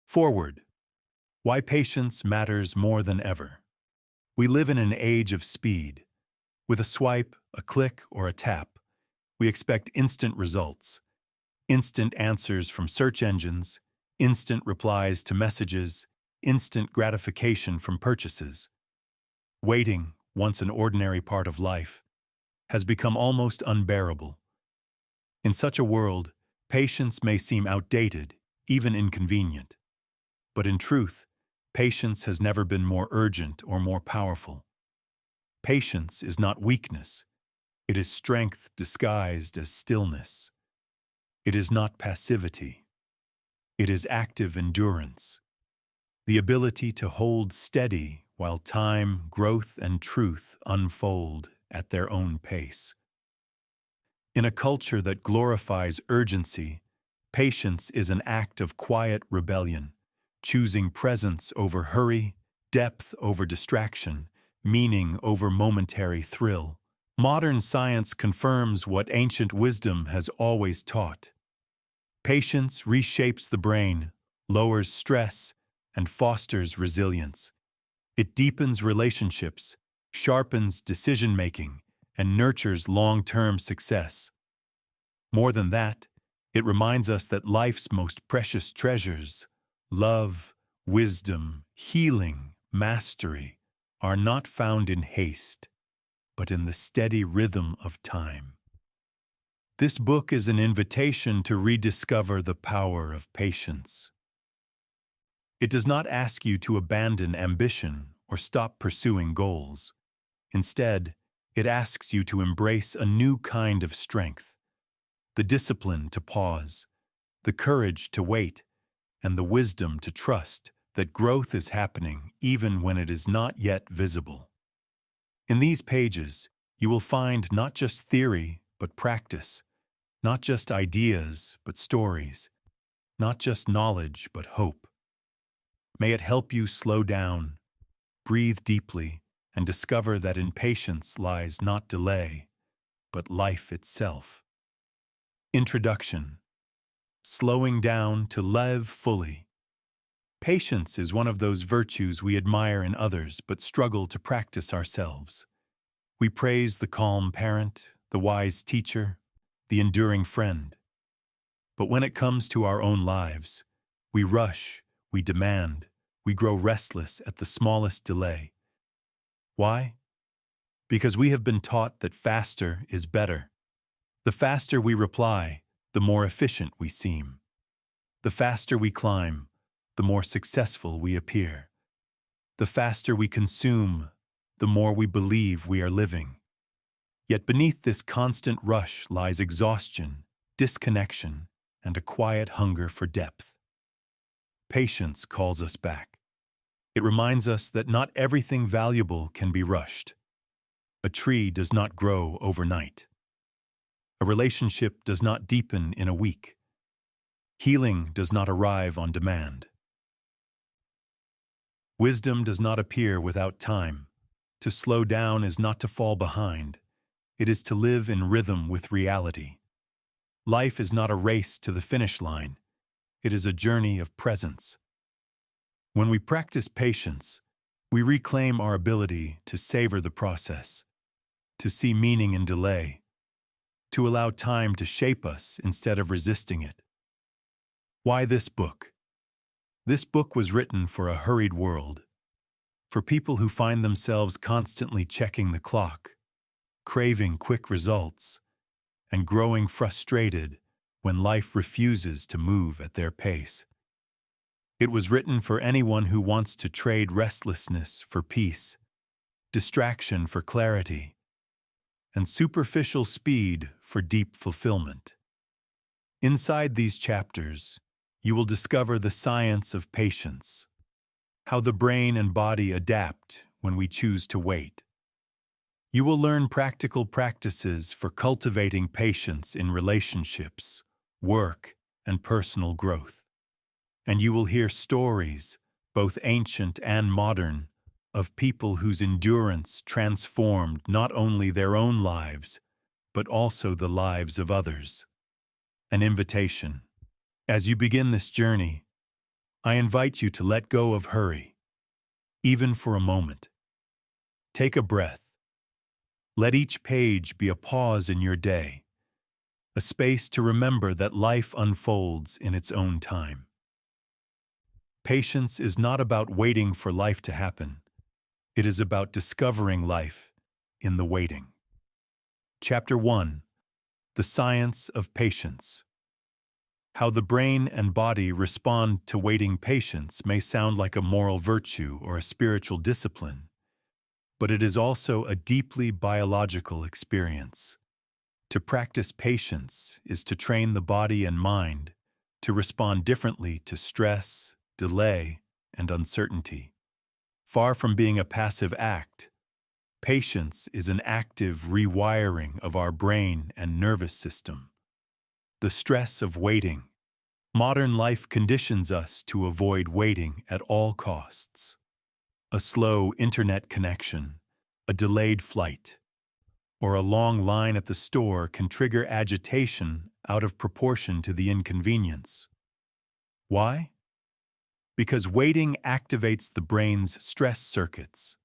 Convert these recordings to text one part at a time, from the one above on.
Forward. Why patience matters more than ever. We live in an age of speed. With a swipe, a click, or a tap, we expect instant results. Instant answers from search engines, instant replies to messages, instant gratification from purchases. Waiting, once an ordinary part of life, has become almost unbearable. In such a world, patience may seem outdated, even inconvenient. But in truth, patience has never been more urgent or more powerful. Patience is not weakness. It is strength disguised as stillness. It is not passivity. It is active endurance. The ability to hold steady while time, growth, and truth unfold at their own pace. In a culture that glorifies urgency, patience is an act of quiet rebellion, choosing presence over hurry, depth over distraction, meaning over momentary thrill. Modern science confirms what ancient wisdom has always taught. Patience reshapes the brain, lowers stress, and fosters resilience. It deepens relationships, sharpens decision-making, and nurtures long-term success. More than that, it reminds us that life's most precious treasures, love, wisdom, healing, mastery, are not found in haste, but in the steady rhythm of time. This book is an invitation to rediscover the power of patience. It does not ask you to abandon ambition or stop pursuing goals. Instead, it asks you to embrace a new kind of strength, the discipline to pause, the courage to wait, and the wisdom to trust that growth is happening even when it is not yet visible. In these pages, you will find not just theory, but practice, not just ideas, but stories, not just knowledge, but hope. May it help you slow down, breathe deeply, and discover that in patience lies not delay, but life itself. Introduction. Slowing down to live fully. Patience is one of those virtues we admire in others but struggle to practice ourselves. We praise the calm parent, the wise teacher, the enduring friend. But when it comes to our own lives, we rush, we demand, we grow restless at the smallest delay. Why? Because we have been taught that faster is better. The faster we reply, the more efficient we seem. The faster we climb, the more successful we appear. The faster we consume, the more we believe we are living. Yet beneath this constant rush lies exhaustion, disconnection, and a quiet hunger for depth. Patience calls us back. It reminds us that not everything valuable can be rushed. A tree does not grow overnight. A relationship does not deepen in a week. Healing does not arrive on demand. Wisdom does not appear without time. To slow down is not to fall behind. It is to live in rhythm with reality. Life is not a race to the finish line. It is a journey of presence. When we practice patience, we reclaim our ability to savor the process, to see meaning in delay, to allow time to shape us instead of resisting it. Why this book? This book was written for a hurried world, for people who find themselves constantly checking the clock, craving quick results, and growing frustrated when life refuses to move at their pace. It was written for anyone who wants to trade restlessness for peace, distraction for clarity, and superficial speed for deep fulfillment. Inside these chapters, you will discover the science of patience, how the brain and body adapt when we choose to wait. You will learn practical practices for cultivating patience in relationships, work, and personal growth. And you will hear stories, both ancient and modern, of people whose endurance transformed not only their own lives, but also the lives of others. An invitation. As you begin this journey, I invite you to let go of hurry, even for a moment. Take a breath. Let each page be a pause in your day, a space to remember that life unfolds in its own time. Patience is not about waiting for life to happen. It is about discovering life in the waiting. Chapter 1: The Science of Patience. How the brain and body respond to waiting patience may sound like a moral virtue or a spiritual discipline, but it is also a deeply biological experience. To practice patience is to train the body and mind to respond differently to stress, delay, and uncertainty. Far from being a passive act, patience is an active rewiring of our brain and nervous system. The stress of waiting. Modern life conditions us to avoid waiting at all costs. A slow internet connection, a delayed flight, or a long line at the store can trigger agitation out of proportion to the inconvenience. Why? Because waiting activates the brain's stress circuits.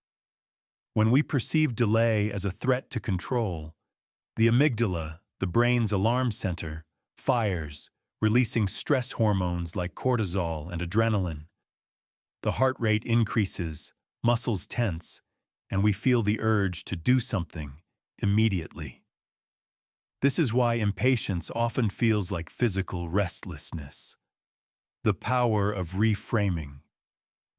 When we perceive delay as a threat to control, the amygdala, the brain's alarm center, fires, releasing stress hormones like cortisol and adrenaline. The heart rate increases, muscles tense, and we feel the urge to do something immediately. This is why impatience often feels like physical restlessness. The power of reframing.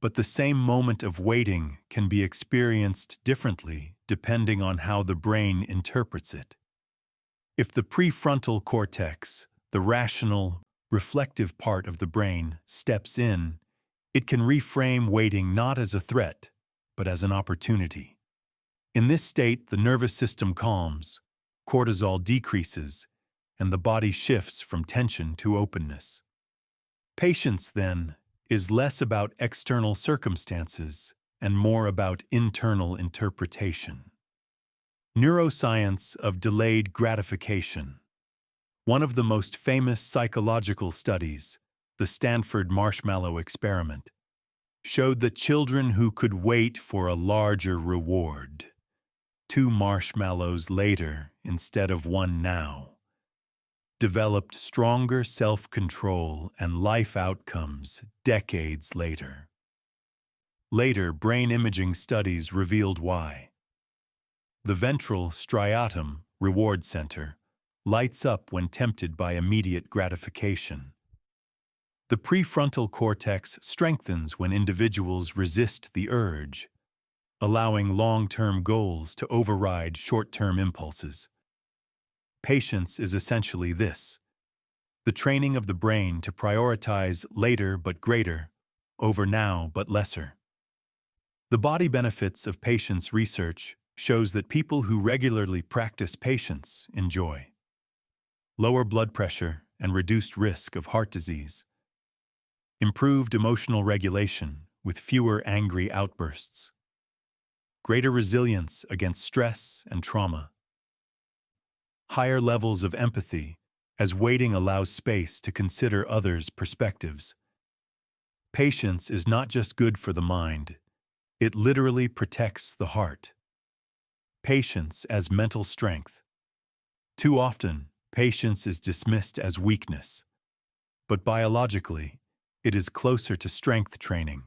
But the same moment of waiting can be experienced differently depending on how the brain interprets it. If the prefrontal cortex, the rational, reflective part of the brain, steps in, it can reframe waiting not as a threat, but as an opportunity. In this state, the nervous system calms, cortisol decreases, and the body shifts from tension to openness. Patience, then, is less about external circumstances and more about internal interpretation. Neuroscience of delayed gratification. One of the most famous psychological studies, the Stanford Marshmallow Experiment, showed that children who could wait for a larger reward, 2 marshmallows later instead of 1 now, developed stronger self-control and life outcomes decades later. Later, brain imaging studies revealed why. The ventral striatum, reward center, lights up when tempted by immediate gratification. The prefrontal cortex strengthens when individuals resist the urge, allowing long-term goals to override short-term impulses. Patience is essentially this: the training of the brain to prioritize later but greater over now but lesser. The body benefits of patience research shows that people who regularly practice patience enjoy lower blood pressure and reduced risk of heart disease, improved emotional regulation with fewer angry outbursts, greater resilience against stress and trauma, higher levels of empathy as waiting allows space to consider others' perspectives. Patience is not just good for the mind, it literally protects the heart. Patience as mental strength. Too often, patience is dismissed as weakness, but biologically, it is closer to strength training.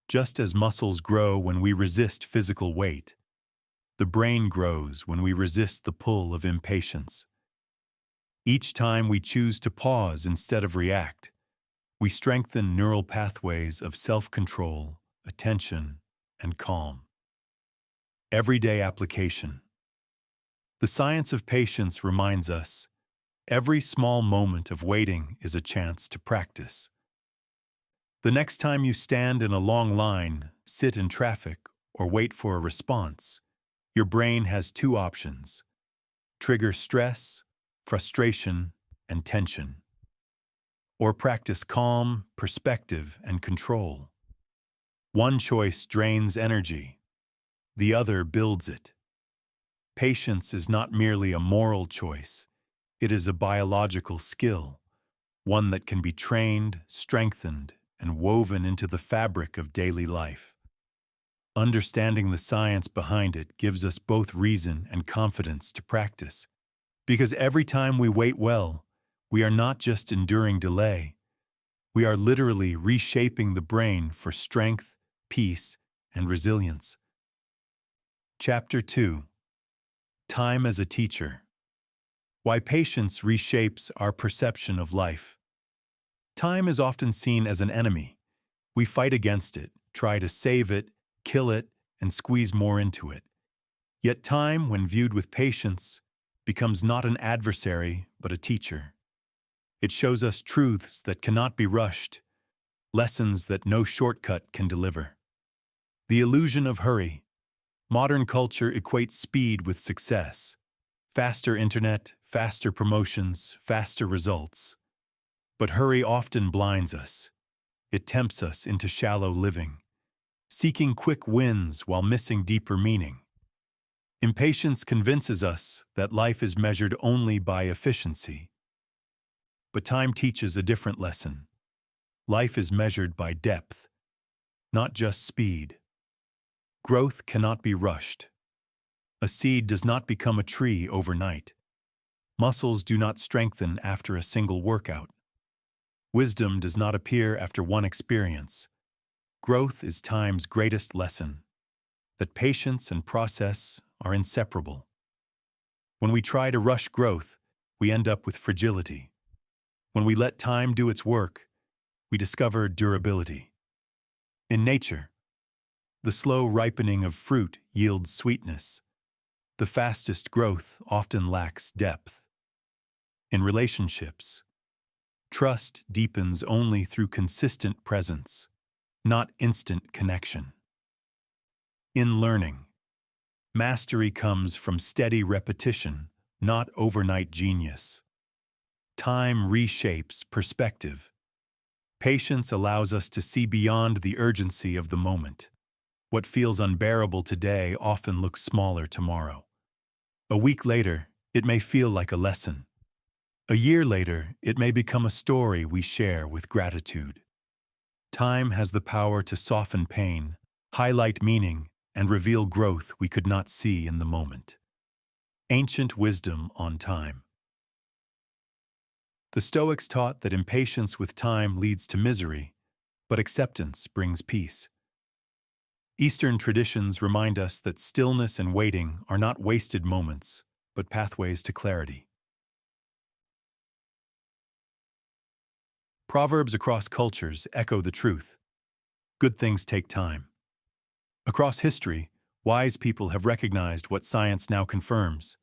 Just as muscles grow when we resist physical weight, the brain grows when we resist the pull of impatience. Each time we choose to pause instead of react, we strengthen neural pathways of self-control, attention, and calm. Everyday application. The science of patience reminds us, every small moment of waiting is a chance to practice. The next time you stand in a long line, sit in traffic, or wait for a response, your brain has 2 options: trigger stress, frustration, and tension, or practice calm, perspective, and control. One choice drains energy, the other builds it. Patience is not merely a moral choice, it is a biological skill, one that can be trained, strengthened, and woven into the fabric of daily life. Understanding the science behind it gives us both reason and confidence to practice, because every time we wait well, we are not just enduring delay, we are literally reshaping the brain for strength, peace, and resilience. Chapter 2. Time as a Teacher. Why patience reshapes our perception of life. Time is often seen as an enemy. We fight against it, try to save it, kill it, and squeeze more into it. Yet time, when viewed with patience, becomes not an adversary, but a teacher. It shows us truths that cannot be rushed, lessons that no shortcut can deliver. The illusion of hurry. Modern culture equates speed with success. Faster internet, faster promotions, faster results. But hurry often blinds us. It tempts us into shallow living, seeking quick wins while missing deeper meaning. Impatience convinces us that life is measured only by efficiency. But time teaches a different lesson. Life is measured by depth, not just speed. Growth cannot be rushed. A seed does not become a tree overnight. Muscles do not strengthen after a single workout. Wisdom does not appear after one experience. Growth is time's greatest lesson, that patience and process are inseparable. When we try to rush growth, we end up with fragility. When we let time do its work, we discover durability. In nature, the slow ripening of fruit yields sweetness. The fastest growth often lacks depth. In relationships, trust deepens only through consistent presence, not instant connection. In learning, mastery comes from steady repetition, not overnight genius. Time reshapes perspective. Patience allows us to see beyond the urgency of the moment. What feels unbearable today often looks smaller tomorrow. A week later, it may feel like a lesson. A year later, it may become a story we share with gratitude. Time has the power to soften pain, highlight meaning, and reveal growth we could not see in the moment. Ancient wisdom on time. The Stoics taught that impatience with time leads to misery, but acceptance brings peace. Eastern traditions remind us that stillness and waiting are not wasted moments, but pathways to clarity. Proverbs across cultures echo the truth. Good things take time. Across history, wise people have recognized what science now confirms.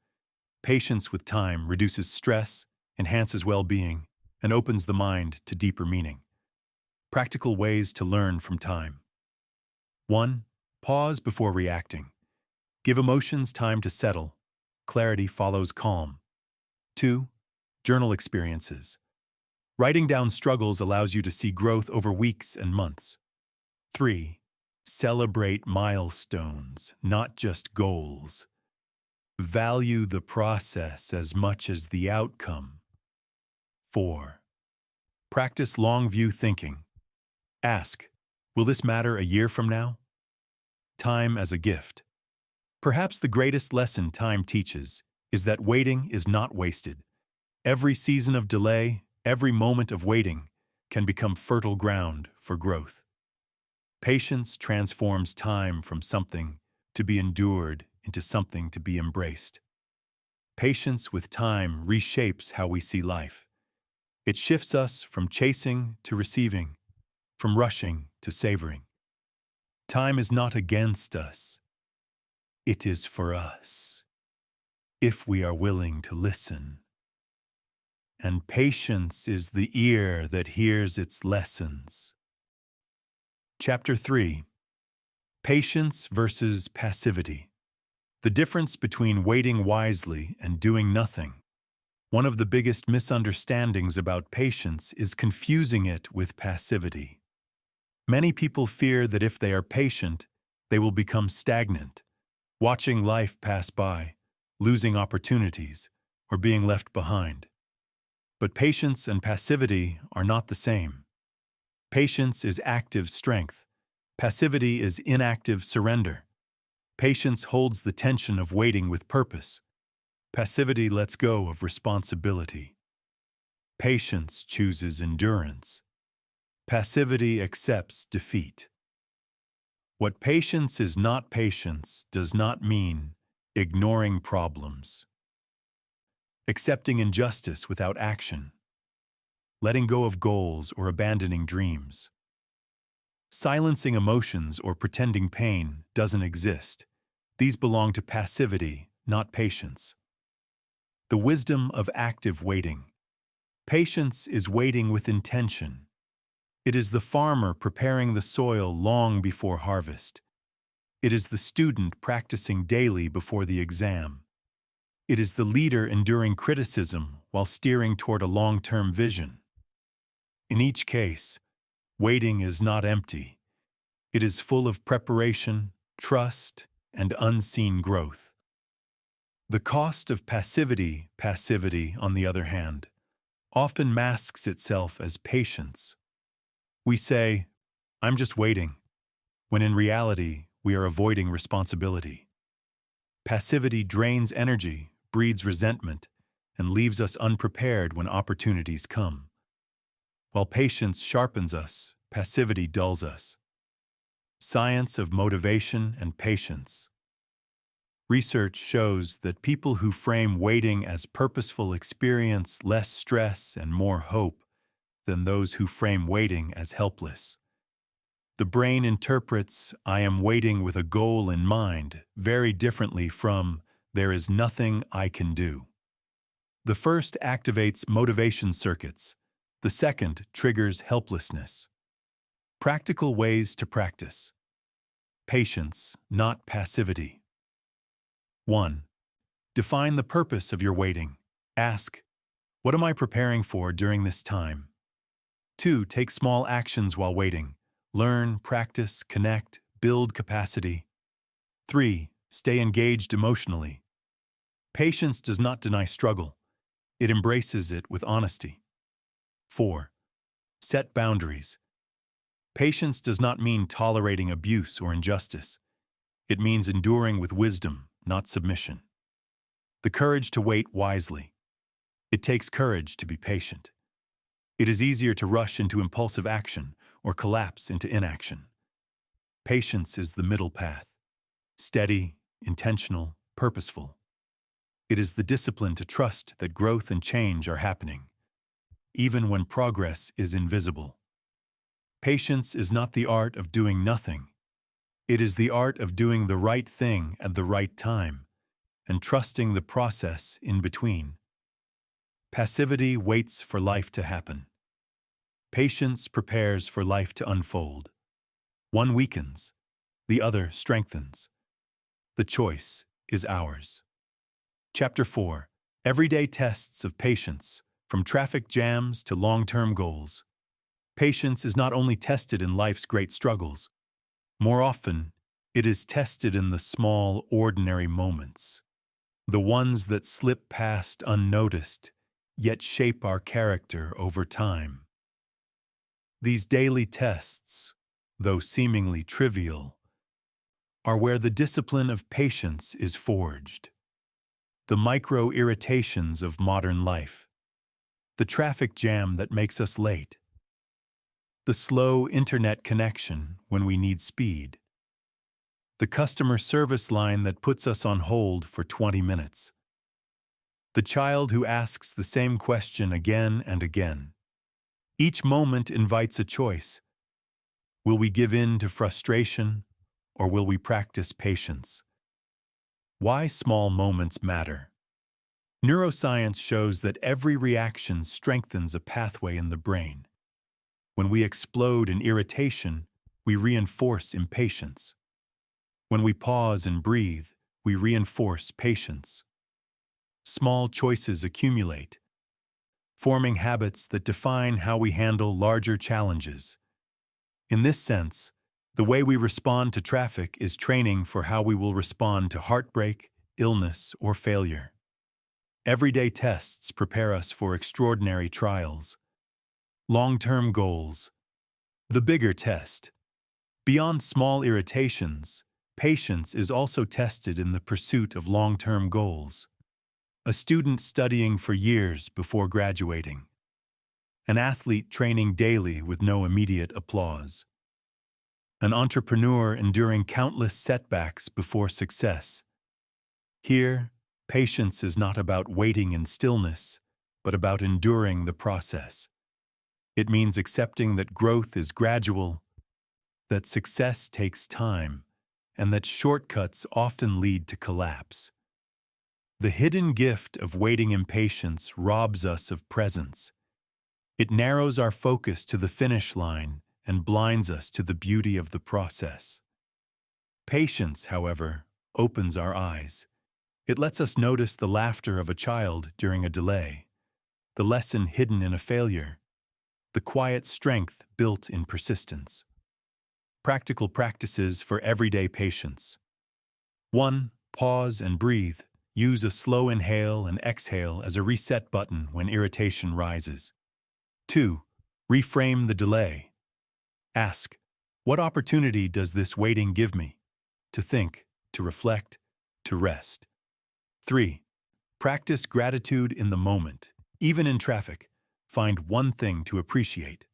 Patience with time reduces stress, enhances well-being, and opens the mind to deeper meaning. Practical ways to learn from time. 1. Pause before reacting. Give emotions time to settle. Clarity follows calm. 2. Journal experiences. Writing down struggles allows you to see growth over weeks and months. 3. Celebrate milestones, not just goals. Value the process as much as the outcome. 4. Practice long-view thinking. Ask, will this matter a year from now? Time as a gift. Perhaps the greatest lesson time teaches is that waiting is not wasted. Every season of delay, every moment of waiting can become fertile ground for growth. Patience transforms time from something to be endured into something to be embraced. Patience with time reshapes how we see life. It shifts us from chasing to receiving, from rushing to savoring. Time is not against us. It is for us, if we are willing to listen. And patience is the ear that hears its lessons. Chapter 3. Patience versus passivity. The difference between waiting wisely and doing nothing. One of the biggest misunderstandings about patience is confusing it with passivity. Many people fear that if they are patient, they will become stagnant, watching life pass by, losing opportunities, or being left behind. But patience and passivity are not the same. Patience is active strength. Passivity is inactive surrender. Patience holds the tension of waiting with purpose. Passivity lets go of responsibility. Patience chooses endurance. Passivity accepts defeat. What patience is not patience does not mean ignoring problems. Accepting injustice without action. Letting go of goals or abandoning dreams. Silencing emotions or pretending pain doesn't exist. These belong to passivity, not patience. The wisdom of active waiting. Patience is waiting with intention. It is the farmer preparing the soil long before harvest. It is the student practicing daily before the exam. It is the leader enduring criticism while steering toward a long-term vision. In each case, waiting is not empty. It is full of preparation, trust, and unseen growth. The cost of passivity, on the other hand, often masks itself as patience. We say, "I'm just waiting," when in reality, we are avoiding responsibility. Passivity drains energy, breeds resentment, and leaves us unprepared when opportunities come. While patience sharpens us, passivity dulls us. Science of motivation and patience. Research shows that people who frame waiting as purposeful experience less stress and more hope than those who frame waiting as helpless. The brain interprets "I am waiting with a goal in mind" very differently from "there is nothing I can do." The first activates motivation circuits. The second triggers helplessness. Practical ways to practice. Patience, not passivity. 1. Define the purpose of your waiting. Ask, "What am I preparing for during this time?" 2. Take small actions while waiting. Learn, practice, connect, build capacity. 3. Stay engaged emotionally. Patience does not deny struggle. It embraces it with honesty. 4. Set boundaries. Patience does not mean tolerating abuse or injustice. It means enduring with wisdom, not submission. The courage to wait wisely. It takes courage to be patient. It is easier to rush into impulsive action or collapse into inaction. Patience is the middle path. Steady, intentional, purposeful. It is the discipline to trust that growth and change are happening, even when progress is invisible. Patience is not the art of doing nothing. It is the art of doing the right thing at the right time and trusting the process in between. Passivity waits for life to happen. Patience prepares for life to unfold. One weakens, the other strengthens. The choice is ours. Chapter 4. Everyday tests of patience, from traffic jams to long-term goals. Patience is not only tested in life's great struggles. More often, it is tested in the small, ordinary moments, the ones that slip past unnoticed, yet shape our character over time. These daily tests, though seemingly trivial, are where the discipline of patience is forged. The micro-irritations of modern life. The traffic jam that makes us late. The slow internet connection when we need speed. The customer service line that puts us on hold for 20 minutes. The child who asks the same question again and again. Each moment invites a choice. Will we give in to frustration, or will we practice patience? Why small moments matter. Neuroscience shows that every reaction strengthens a pathway in the brain. When we explode in irritation, we reinforce impatience. When we pause and breathe, we reinforce patience. Small choices accumulate, forming habits that define how we handle larger challenges. In this sense, the way we respond to traffic is training for how we will respond to heartbreak, illness, or failure. Everyday tests prepare us for extraordinary trials. Long-term goals. The bigger test. Beyond small irritations, patience is also tested in the pursuit of long-term goals. A student studying for years before graduating. An athlete training daily with no immediate applause. An entrepreneur enduring countless setbacks before success. Here, patience is not about waiting in stillness, but about enduring the process. It means accepting that growth is gradual, that success takes time, and that shortcuts often lead to collapse. The hidden gift of waiting impatience robs us of presence. It narrows our focus to the finish line and blinds us to the beauty of the process. Patience, however, opens our eyes. It lets us notice the laughter of a child during a delay, the lesson hidden in a failure, the quiet strength built in persistence. Practical practices for everyday patience. 1. Pause and breathe. Use a slow inhale and exhale as a reset button when irritation rises. 2. Reframe the delay. Ask, what opportunity does this waiting give me? To think, to reflect, to rest. 3. Practice gratitude in the moment. Even in traffic, find one thing to appreciate.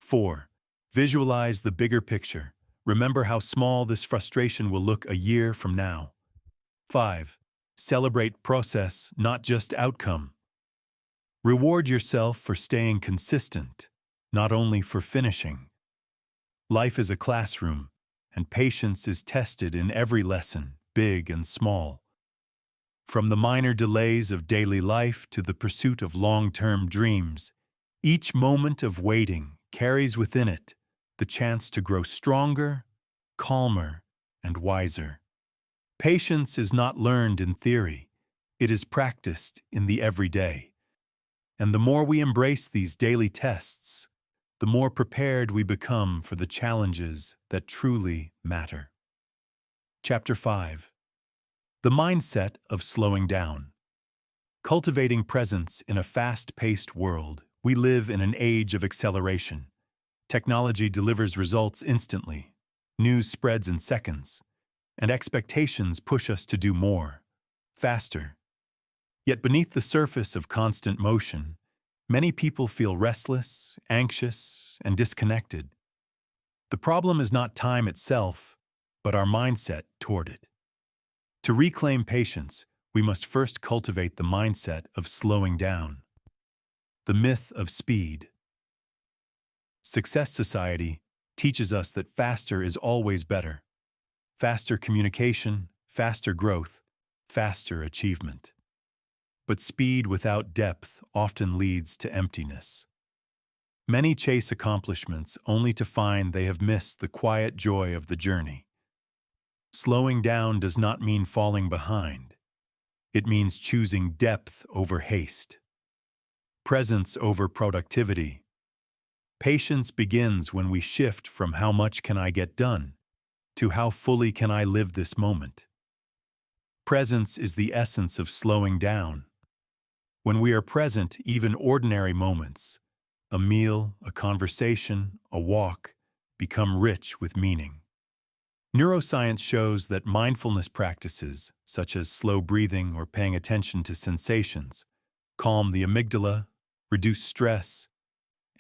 4. Visualize the bigger picture. Remember how small this frustration will look a year from now. 5. Celebrate process, not just outcome. Reward yourself for staying consistent, not only for finishing. Life is a classroom, and patience is tested in every lesson, big and small. From the minor delays of daily life to the pursuit of long-term dreams, each moment of waiting carries within it the chance to grow stronger, calmer, and wiser. Patience is not learned in theory, it is practiced in the everyday. And the more we embrace these daily tests, the more prepared we become for the challenges that truly matter. Chapter 5. The mindset of slowing down. Cultivating presence in a fast-paced world, we live in an age of acceleration. Technology delivers results instantly, news spreads in seconds, and expectations push us to do more, faster. Yet beneath the surface of constant motion, many people feel restless, anxious, and disconnected. The problem is not time itself, but our mindset toward it. To reclaim patience, we must first cultivate the mindset of slowing down. The myth of speed. Success society teaches us that faster is always better. Faster communication, faster growth, faster achievement. But speed without depth often leads to emptiness. Many chase accomplishments only to find they have missed the quiet joy of the journey. Slowing down does not mean falling behind. It means choosing depth over haste, presence over productivity. Patience begins when we shift from how much can I get done to how fully can I live this moment. Presence is the essence of slowing down. When we are present, even ordinary moments, a meal, a conversation, a walk, become rich with meaning. Neuroscience shows that mindfulness practices, such as slow breathing or paying attention to sensations, calm the amygdala, reduce stress,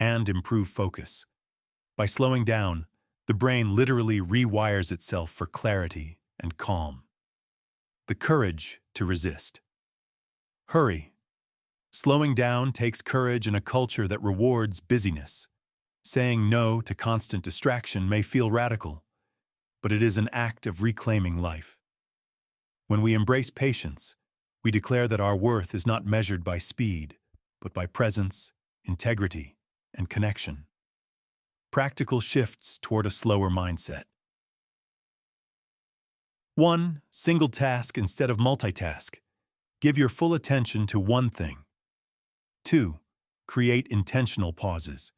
and improve focus. By slowing down, the brain literally rewires itself for clarity and calm. The courage to resist. Hurry. Slowing down takes courage in a culture that rewards busyness. Saying no to constant distraction may feel radical, but it is an act of reclaiming life. When we embrace patience, we declare that our worth is not measured by speed, but by presence, integrity, and connection. Practical shifts toward a slower mindset. 1. Single task instead of multitask. Give your full attention to one thing. 2. Create intentional pauses.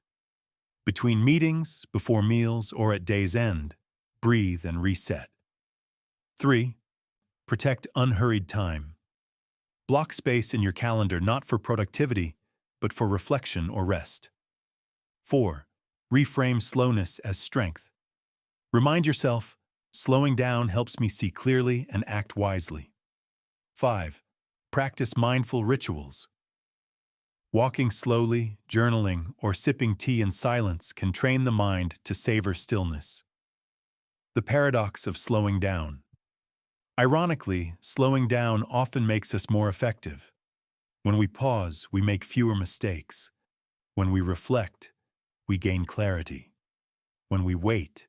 Between meetings, before meals, or at day's end, breathe and reset. 3. Protect unhurried time. Block space in your calendar not for productivity, but for reflection or rest. 4. Reframe slowness as strength. Remind yourself, slowing down helps me see clearly and act wisely. 5. Practice mindful rituals. Walking slowly, journaling, or sipping tea in silence can train the mind to savor stillness. The paradox of slowing down. Ironically, slowing down often makes us more effective. When we pause, we make fewer mistakes. When we reflect, we gain clarity. When we wait,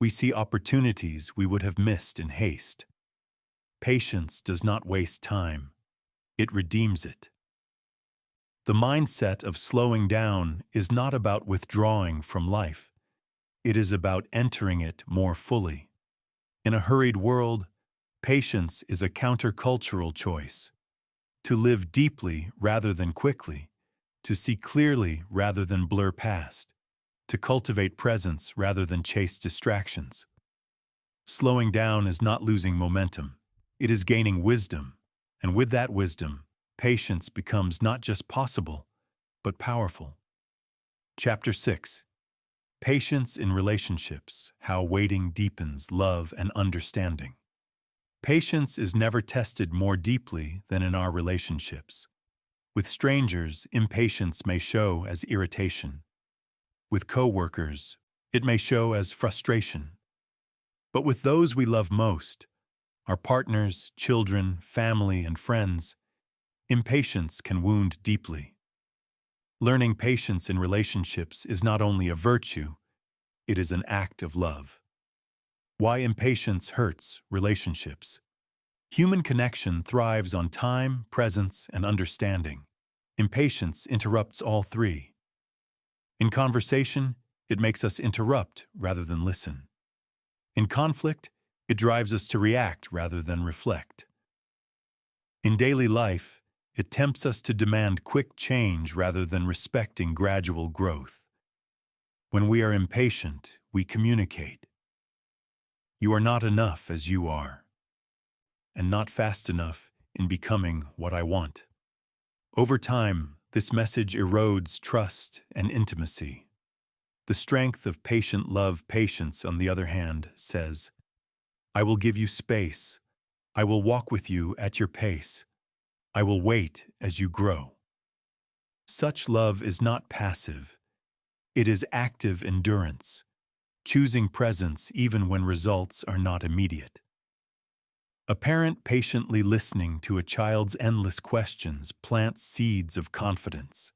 we see opportunities we would have missed in haste. Patience does not waste time. It redeems it. The mindset of slowing down is not about withdrawing from life. It is about entering it more fully. In a hurried world, patience is a countercultural choice. To live deeply rather than quickly, to see clearly rather than blur past, to cultivate presence rather than chase distractions. Slowing down is not losing momentum. It is gaining wisdom, and with that wisdom, patience becomes not just possible, but powerful. Chapter 6. Patience in Relationships, How Waiting Deepens Love and Understanding. Patience is never tested more deeply than in our relationships. With strangers, impatience may show as irritation. With coworkers, it may show as frustration. But with those we love most, our partners, children, family, and friends, impatience can wound deeply. Learning patience in relationships is not only a virtue, it is an act of love. Why impatience hurts relationships. Human connection thrives on time, presence, and understanding. Impatience interrupts all three. In conversation, it makes us interrupt rather than listen. In conflict, it drives us to react rather than reflect. In daily life, it tempts us to demand quick change rather than respecting gradual growth. When we are impatient, we communicate. You are not enough as you are, and not fast enough in becoming what I want. Over time, this message erodes trust and intimacy. The strength of patient love patience, on the other hand, says, I will give you space. I will walk with you at your pace. I will wait as you grow. Such love is not passive. It is active endurance, choosing presence even when results are not immediate. A parent patiently listening to a child's endless questions plants seeds of confidence.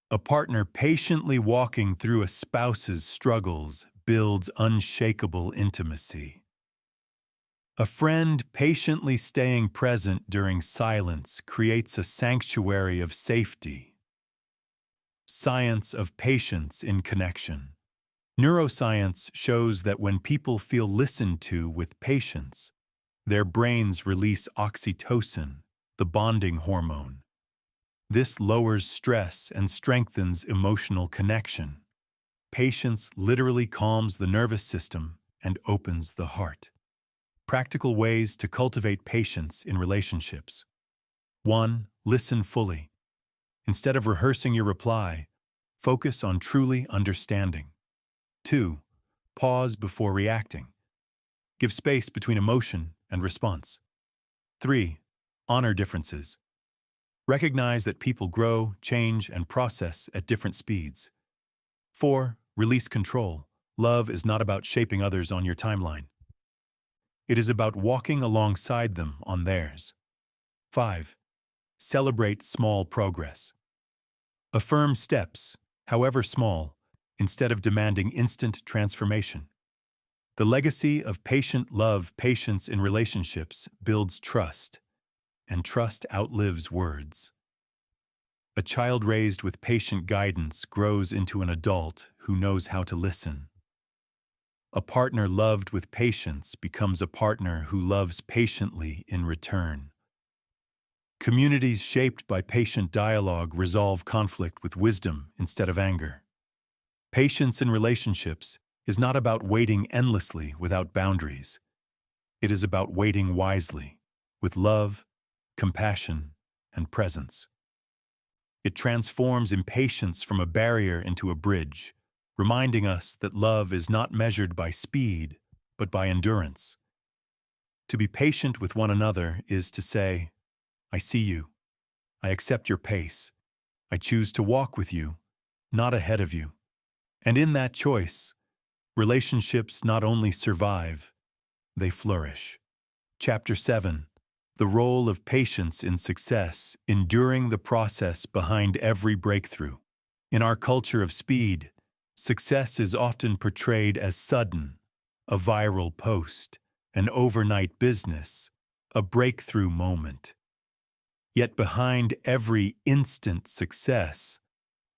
A partner patiently walking through a spouse's struggles builds unshakable intimacy. A friend patiently staying present during silence creates a sanctuary of safety. Science of patience in connection. Neuroscience shows that when people feel listened to with patience, their brains release oxytocin, the bonding hormone. This lowers stress and strengthens emotional connection. Patience literally calms the nervous system and opens the heart. Practical ways to cultivate patience in relationships. 1. Listen fully. Instead of rehearsing your reply, focus on truly understanding. 2. Pause before reacting. Give space between emotion and response. 3. Honor differences. Recognize that people grow, change, and process at different speeds. 4. Release control. Love is not about shaping others on your timeline. It is about walking alongside them on theirs. 5. Celebrate small progress. Affirm steps, however small, instead of demanding instant transformation. The legacy of patient love, patience in relationships builds trust, and trust outlives words. A child raised with patient guidance grows into an adult who knows how to listen. A partner loved with patience becomes a partner who loves patiently in return. Communities shaped by patient dialogue resolve conflict with wisdom instead of anger. Patience in relationships is not about waiting endlessly without boundaries. It is about waiting wisely, with love, compassion, and presence. It transforms impatience from a barrier into a bridge, reminding us that love is not measured by speed, but by endurance. To be patient with one another is to say, I see you. I accept your pace. I choose to walk with you, not ahead of you. And in that choice, relationships not only survive, they flourish. Chapter 7. The role of patience in success, enduring the process behind every breakthrough. In our culture of speed, success is often portrayed as sudden, a viral post, an overnight business, a breakthrough moment. Yet behind every instant success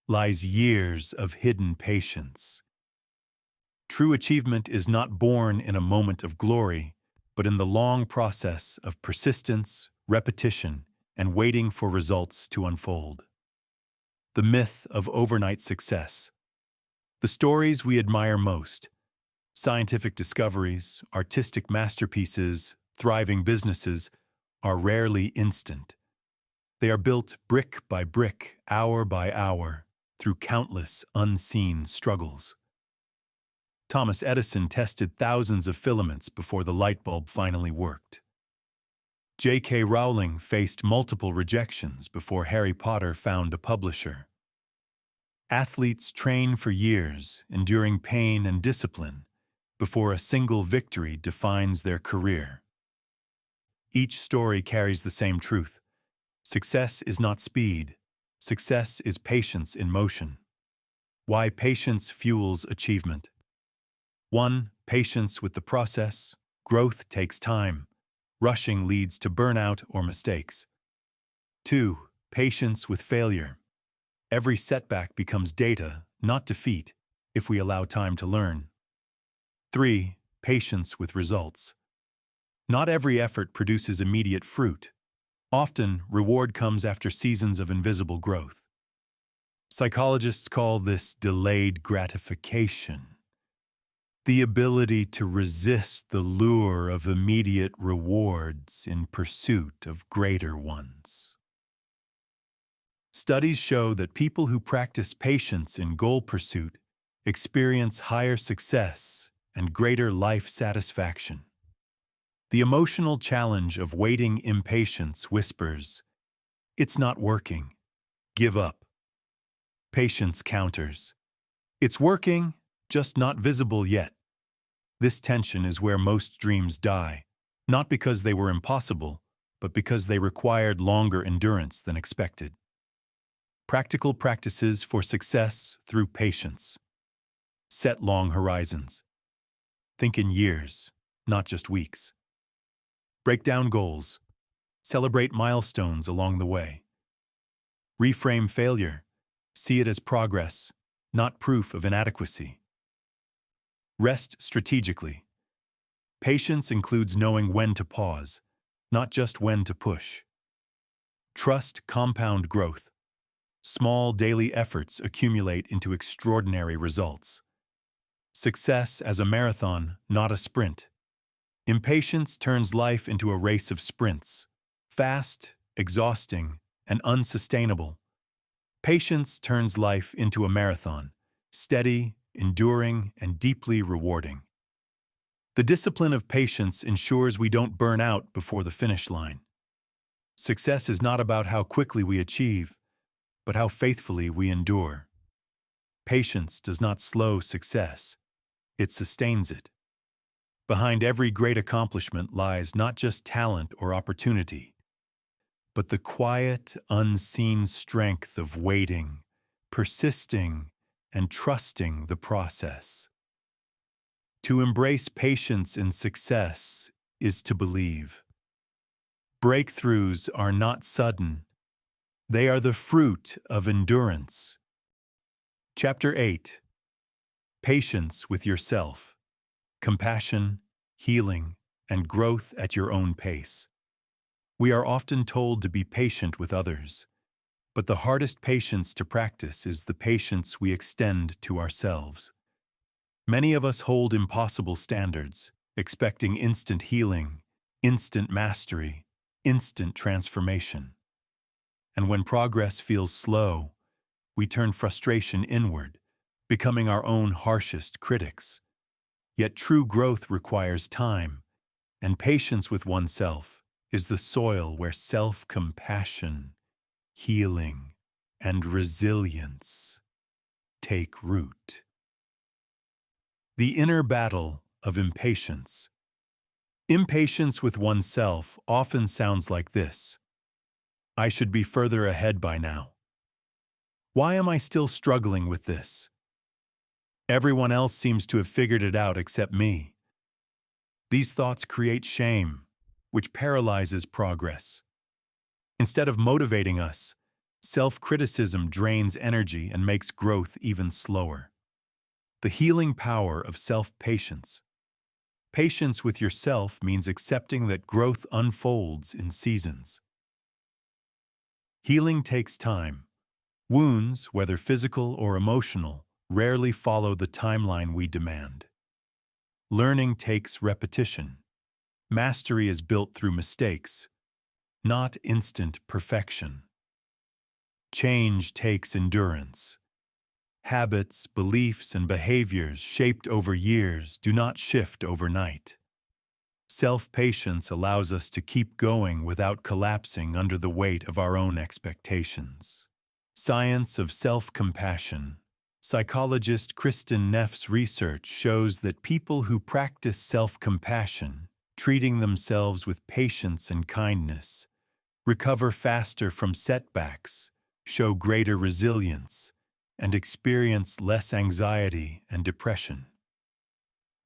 lies years of hidden patience. True achievement is not born in a moment of glory, but in the long process of persistence, repetition, and waiting for results to unfold. The myth of overnight success. The stories we admire most, scientific discoveries, artistic masterpieces, thriving businesses, are rarely instant. They are built brick by brick, hour by hour, through countless unseen struggles. Thomas Edison tested thousands of filaments before the light bulb finally worked. J.K. Rowling faced multiple rejections before Harry Potter found a publisher. Athletes train for years, enduring pain and discipline, before a single victory defines their career. Each story carries the same truth. Success is not speed. Success is patience in motion. Why patience fuels achievement. 1. Patience with the process. Growth takes time. Rushing leads to burnout or mistakes. 2. Patience with failure. Every setback becomes data, not defeat, if we allow time to learn. 3. Patience with results. Not every effort produces immediate fruit. Often, reward comes after seasons of invisible growth. Psychologists call this delayed gratification. The ability to resist the lure of immediate rewards in pursuit of greater ones. Studies show that people who practice patience in goal pursuit experience higher success and greater life satisfaction. The emotional challenge of waiting impatience whispers, "It's not working. Give up." Patience counters, "It's working, just not visible yet." This tension is where most dreams die, not because they were impossible, but because they required longer endurance than expected. Practical practices for success through patience. Set long horizons. Think in years, not just weeks. Break down goals. Celebrate milestones along the way. Reframe failure. See it as progress, not proof of inadequacy. Rest strategically. Patience includes knowing when to pause, not just when to push. Trust compound growth. Small daily efforts accumulate into extraordinary results. Success as a marathon, not a sprint. Impatience turns life into a race of sprints, fast, exhausting, and unsustainable. Patience turns life into a marathon, steady, enduring, and deeply rewarding. The discipline of patience ensures we don't burn out before the finish line. Success is not about how quickly we achieve, but how faithfully we endure. Patience does not slow success, it sustains it. Behind every great accomplishment lies not just talent or opportunity, but the quiet, unseen strength of waiting, persisting, and trusting the process. To embrace patience in success is to believe. Breakthroughs are not sudden. They are the fruit of endurance. Chapter 8. Patience with yourself. Compassion, healing, and growth at your own pace. We are often told to be patient with others, but the hardest patience to practice is the patience we extend to ourselves. Many of us hold impossible standards, expecting instant healing, instant mastery, instant transformation. And when progress feels slow, we turn frustration inward, becoming our own harshest critics. Yet true growth requires time, and patience with oneself is the soil where self-compassion, healing, and resilience take root. The inner battle of impatience. Impatience with oneself often sounds like this: I should be further ahead by now. Why am I still struggling with this? Everyone else seems to have figured it out except me. These thoughts create shame, which paralyzes progress. Instead of motivating us, self-criticism drains energy and makes growth even slower. The healing power of self-patience. Patience with yourself means accepting that growth unfolds in seasons. Healing takes time. Wounds, whether physical or emotional, rarely follow the timeline we demand. Learning takes repetition. Mastery is built through mistakes, not instant perfection. Change takes endurance. Habits, beliefs, and behaviors shaped over years do not shift overnight. Self-patience allows us to keep going without collapsing under the weight of our own expectations. Science of self-compassion. Psychologist Kristen Neff's research shows that people who practice self-compassion, treating themselves with patience and kindness, recover faster from setbacks, show greater resilience, and experience less anxiety and depression.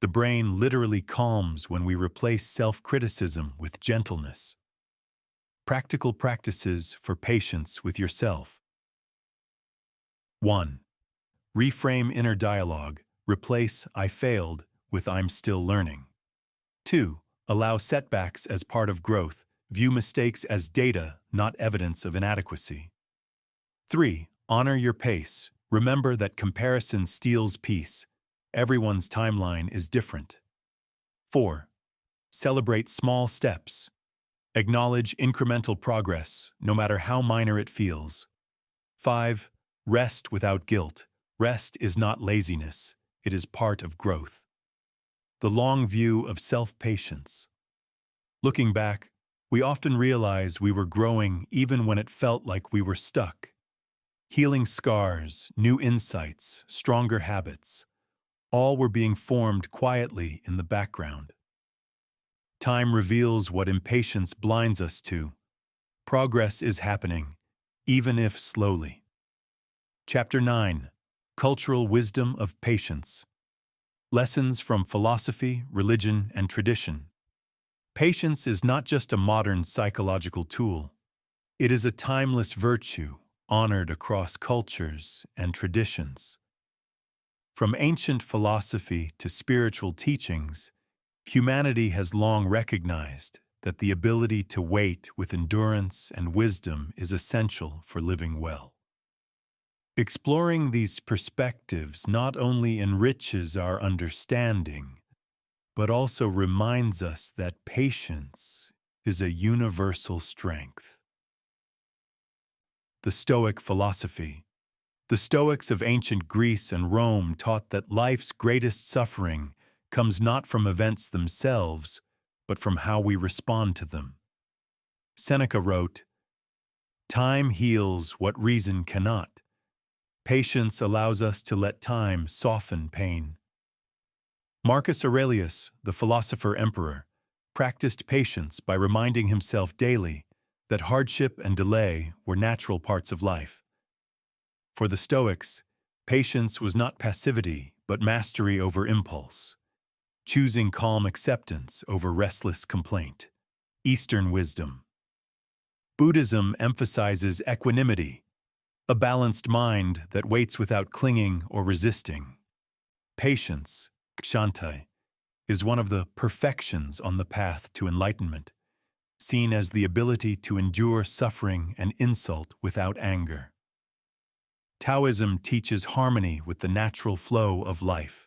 The brain literally calms when we replace self-criticism with gentleness. Practical practices for patience with yourself. 1. Reframe inner dialogue. Replace "I failed" with "I'm still learning." 2. Allow setbacks as part of growth. View mistakes as data, not evidence of inadequacy. 3. Honor your pace. Remember that comparison steals peace. Everyone's timeline is different. 4. Celebrate small steps. Acknowledge incremental progress, no matter how minor it feels. 5. Rest without guilt. Rest is not laziness, it is part of growth. The long view of self-patience. Looking back, we often realize we were growing even when it felt like we were stuck. Healing scars, new insights, stronger habits, all were being formed quietly in the background. Time reveals what impatience blinds us to. Progress is happening, even if slowly. Chapter 9. Cultural Wisdom of Patience. Lessons from philosophy, religion, and tradition. Patience is not just a modern psychological tool. It is a timeless virtue, honored across cultures and traditions. From ancient philosophy to spiritual teachings, humanity has long recognized that the ability to wait with endurance and wisdom is essential for living well. Exploring these perspectives not only enriches our understanding, but also reminds us that patience is a universal strength. The Stoic philosophy. The Stoics of ancient Greece and Rome taught that life's greatest suffering comes not from events themselves, but from how we respond to them. Seneca wrote, "Time heals what reason cannot. Patience allows us to let time soften pain." Marcus Aurelius, the philosopher-emperor, practiced patience by reminding himself daily that hardship and delay were natural parts of life. For the Stoics, patience was not passivity, but mastery over impulse, choosing calm acceptance over restless complaint. Eastern wisdom. Buddhism emphasizes equanimity, a balanced mind that waits without clinging or resisting. Patience, kshanti, is one of the perfections on the path to enlightenment, seen as the ability to endure suffering and insult without anger. Taoism teaches harmony with the natural flow of life.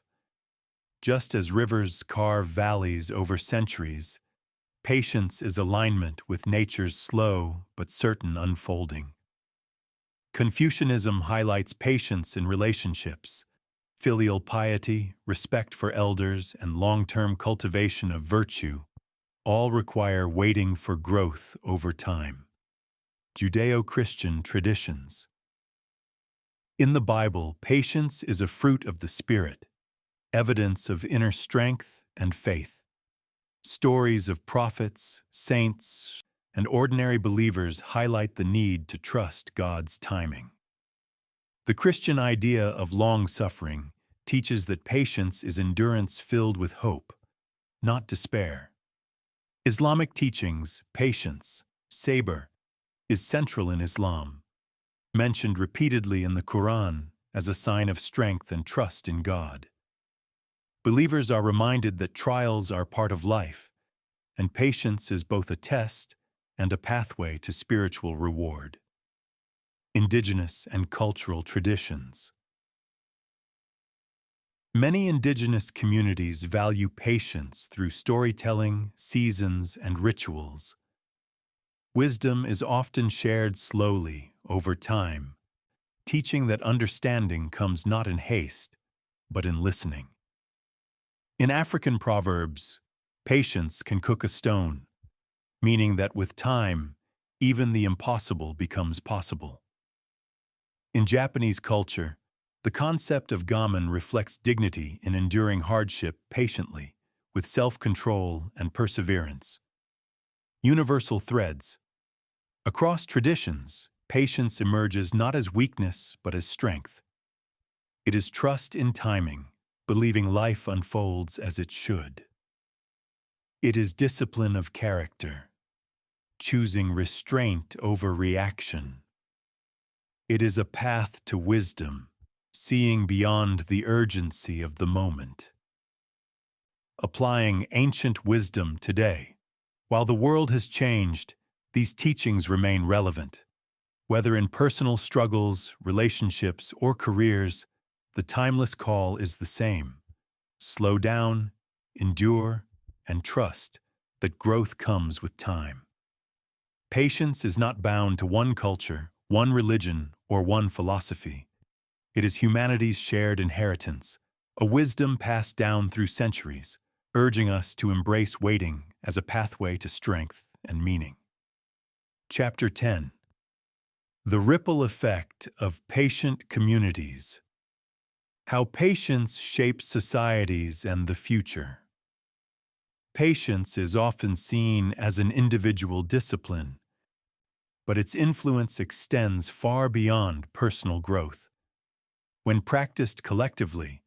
Just as rivers carve valleys over centuries, patience is alignment with nature's slow but certain unfolding. Confucianism highlights patience in relationships, Filial piety, respect for elders, and long-term cultivation of virtue all require waiting for growth over time. Judeo-Christian traditions. In the Bible, patience is a fruit of the Spirit, evidence of inner strength and faith. Stories of prophets, saints, and ordinary believers highlight the need to trust God's timing. The Christian idea of long-suffering teaches that patience is endurance filled with hope, not despair. Islamic teachings, patience, sabr, is central in Islam, mentioned repeatedly in the Quran as a sign of strength and trust in God. Believers are reminded that trials are part of life, and patience is both a test and a pathway to spiritual reward. Indigenous and cultural traditions. Many indigenous communities value patience through storytelling, seasons, and rituals. Wisdom is often shared slowly over time, teaching that understanding comes not in haste, but in listening. In African proverbs, patience can cook a stone, meaning that with time, even the impossible becomes possible. In Japanese culture, the concept of gamen reflects dignity in enduring hardship patiently, with self-control and perseverance. Universal threads. Across traditions, patience emerges not as weakness but as strength. It is trust in timing, believing life unfolds as it should. It is discipline of character, choosing restraint over reaction. It is a path to wisdom, seeing beyond the urgency of the moment. Applying ancient wisdom today. While the world has changed, these teachings remain relevant. Whether in personal struggles, relationships, or careers, the timeless call is the same. Slow down, endure, and trust that growth comes with time. Patience is not bound to one culture, one religion, or one philosophy. It is humanity's shared inheritance, a wisdom passed down through centuries, urging us to embrace waiting as a pathway to strength and meaning. Chapter 10. The Ripple Effect of Patient Communities. How patience shapes societies and the future. Patience is often seen as an individual discipline, but its influence extends far beyond personal growth. When practiced collectively,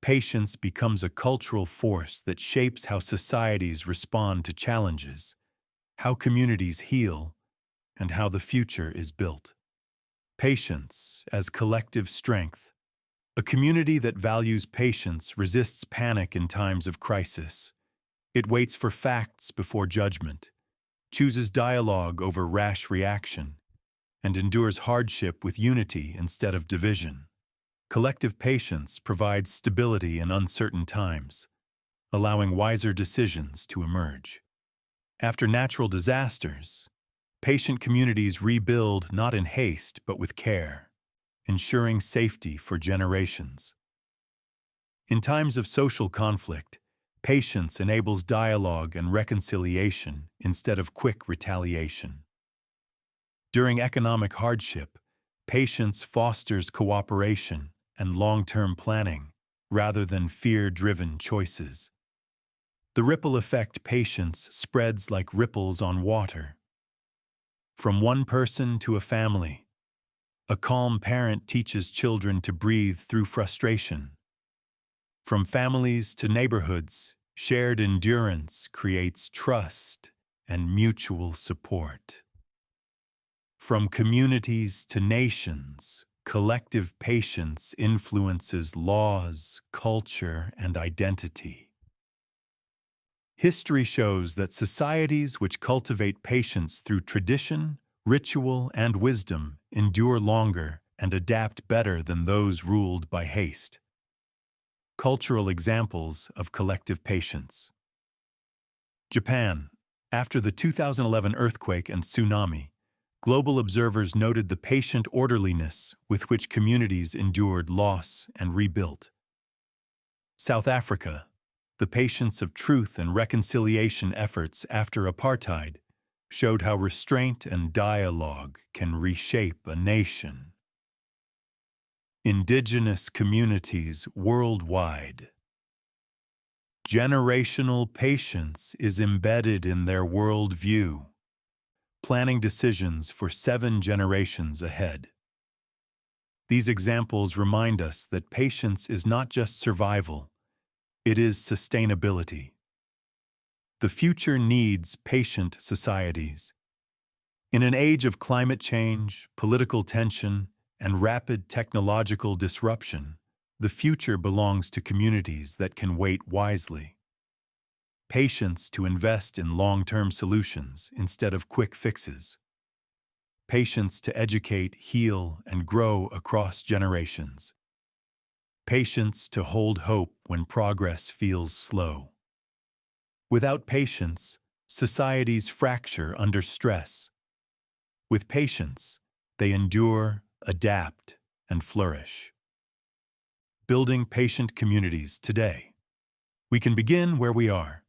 patience becomes a cultural force that shapes how societies respond to challenges, how communities heal, and how the future is built. Patience as collective strength. A community that values patience resists panic in times of crisis. It waits for facts before judgment, chooses dialogue over rash reaction, and endures hardship with unity instead of division. Collective patience provides stability in uncertain times, allowing wiser decisions to emerge. After natural disasters, patient communities rebuild not in haste but with care, ensuring safety for generations. In times of social conflict, patience enables dialogue and reconciliation instead of quick retaliation. During economic hardship, patience fosters cooperation and long-term planning rather than fear-driven choices. The ripple effect patience spreads like ripples on water. From one person to a family, a calm parent teaches children to breathe through frustration. From families to neighborhoods, shared endurance creates trust and mutual support. From communities to nations, collective patience influences laws, culture, and identity. History shows that societies which cultivate patience through tradition, ritual, and wisdom endure longer and adapt better than those ruled by haste. Cultural examples of collective patience. Japan. After the 2011 earthquake and tsunami, global observers noted the patient orderliness with which communities endured loss and rebuilt. South Africa, the patience of truth and reconciliation efforts after apartheid showed how restraint and dialogue can reshape a nation. Indigenous communities worldwide. Generational patience is embedded in their worldview, planning decisions for 7 generations ahead. These examples remind us that patience is not just survival, it is sustainability. The future needs patient societies. In an age of climate change, political tension, and rapid technological disruption, the future belongs to communities that can wait wisely. Patience to invest in long-term solutions instead of quick fixes. Patience to educate, heal, and grow across generations. Patience to hold hope when progress feels slow. Without patience, societies fracture under stress. With patience, they endure, adapt, and flourish. Building patient communities today. We can begin where we are.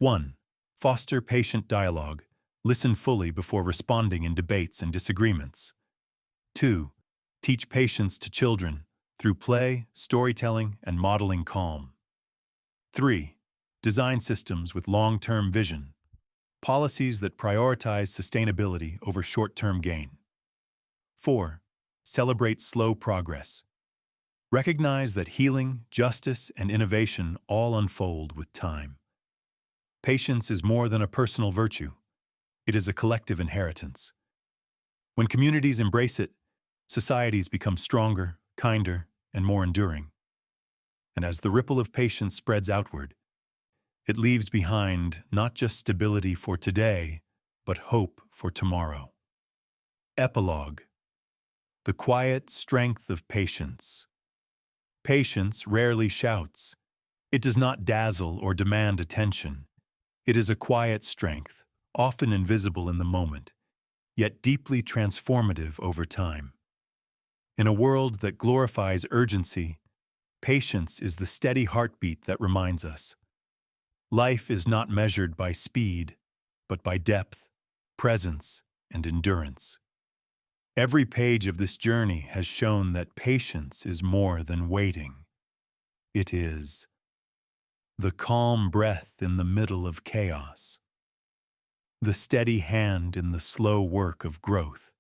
1. Foster patient dialogue. Listen fully before responding in debates and disagreements. 2. Teach patience to children through play, storytelling, and modeling calm. 3. Design systems with long-term vision. Policies that prioritize sustainability over short-term gain. 4. Celebrate slow progress. Recognize that healing, justice, and innovation all unfold with time. Patience is more than a personal virtue. It is a collective inheritance. When communities embrace it, societies become stronger, kinder, and more enduring. And as the ripple of patience spreads outward, it leaves behind not just stability for today, but hope for tomorrow. Epilogue. The quiet strength of patience. Patience rarely shouts. It does not dazzle or demand attention. It is a quiet strength, often invisible in the moment, yet deeply transformative over time. In a world that glorifies urgency, patience is the steady heartbeat that reminds us. Life is not measured by speed, but by depth, presence, and endurance. Every page of this journey has shown that patience is more than waiting. It is the calm breath in the middle of chaos, the steady hand in the slow work of growth,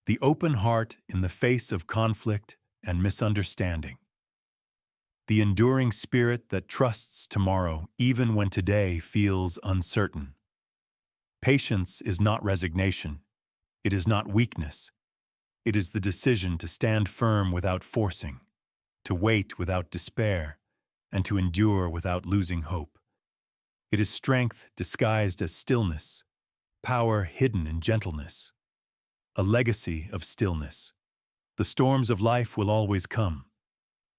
the open heart in the face of conflict and misunderstanding, the enduring spirit that trusts tomorrow even when today feels uncertain. Patience is not resignation. It is not weakness. It is the decision to stand firm without forcing, to wait without despair, and to endure without losing hope. It is strength disguised as stillness, power hidden in gentleness, a legacy of stillness. The storms of life will always come,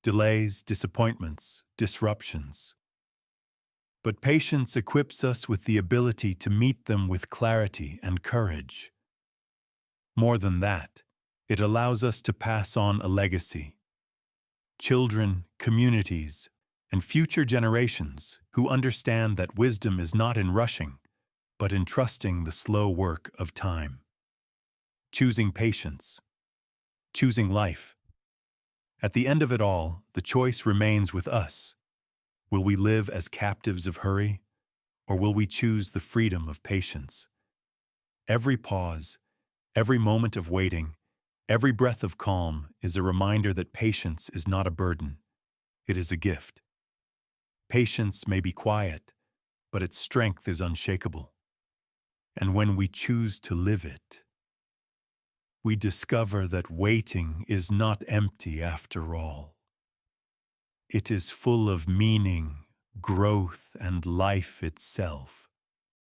delays, disappointments, disruptions. But patience equips us with the ability to meet them with clarity and courage. More than that, it allows us to pass on a legacy. Children, communities, and future generations who understand that wisdom is not in rushing, but in trusting the slow work of time. Choosing patience. Choosing life. At the end of it all, the choice remains with us. Will we live as captives of hurry, or will we choose the freedom of patience? Every pause, every moment of waiting, every breath of calm is a reminder that patience is not a burden. It is a gift. Patience may be quiet, but its strength is unshakable. And when we choose to live it, we discover that waiting is not empty after all. It is full of meaning, growth, and life itself.